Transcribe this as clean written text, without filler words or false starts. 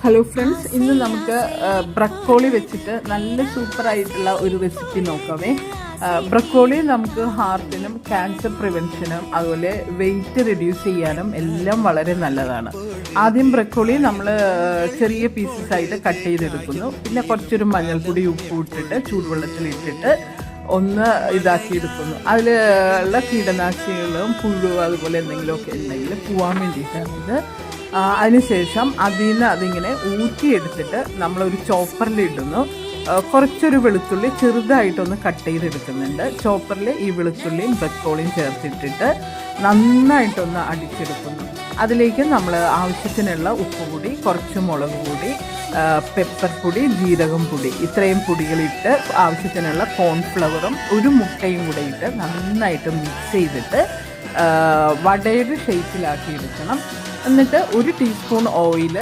Hello friends, ഇന്ന് നമുക്ക് broccoli വെച്ചിട്ട് നല്ല സൂപ്പറായിട്ടുള്ള ഒരു റെസിപ്പി നോക്കാമേ. ബ്രക്കോളി നമുക്ക് ഹാർട്ടിനും ക്യാൻസർ പ്രിവെൻഷനും അതുപോലെ വെയിറ്റ് റിഡ്യൂസ് ചെയ്യാനും എല്ലാം വളരെ നല്ലതാണ്. ആദ്യം ബ്രക്കോളി നമ്മൾ ചെറിയ പീസസ് ആയിട്ട് കട്ട് ചെയ്തെടുക്കുന്നു. പിന്നെ കുറച്ചൊരു മഞ്ഞൾപ്പൊടി ഉപ്പ് ഇട്ടിട്ട് ചൂടുവെള്ളത്തിലിട്ടിട്ട് ഒന്ന് ഇതാക്കിയെടുക്കുന്നു. അതിലുള്ള കീടനാശിനികളും പുഴു അതുപോലെ എന്തെങ്കിലുമൊക്കെ ഉണ്ടെങ്കിൽ പോവാൻ വേണ്ടിയിട്ടാണിത്. അതിനുശേഷം അതിങ്ങനെ ഊറ്റിയെടുത്തിട്ട് നമ്മളൊരു ചോപ്പറിലിടുന്നു. കുറച്ചൊരു വെളുത്തുള്ളി ചെറുതായിട്ടൊന്ന് കട്ട് ചെയ്തെടുക്കുന്നുണ്ട്. ചോപ്പറിൽ ഈ വെളുത്തുള്ളിയും ബ്രക്കോളിയും ചേർത്തിട്ടിട്ട് നന്നായിട്ടൊന്ന് അടിച്ചെടുക്കുന്നു. അതിലേക്ക് നമ്മൾ ആവശ്യത്തിനുള്ള ഉപ്പുപൊടി, കുറച്ച് മുളക് പൊടി, പെപ്പർ പൊടി, ജീരകം പൊടി, ഇത്രയും പൊടികളിട്ട് ആവശ്യത്തിനുള്ള കോൺഫ്ലവറും ഒരു മുട്ടയും കൂടെ ഇട്ട് നന്നായിട്ട് മിക്സ് ചെയ്തിട്ട് വടയുടെ ഷേപ്പിലാക്കി എടുക്കണം. എന്നിട്ട് 1 ടീസ്പൂൺ ഓയിൽ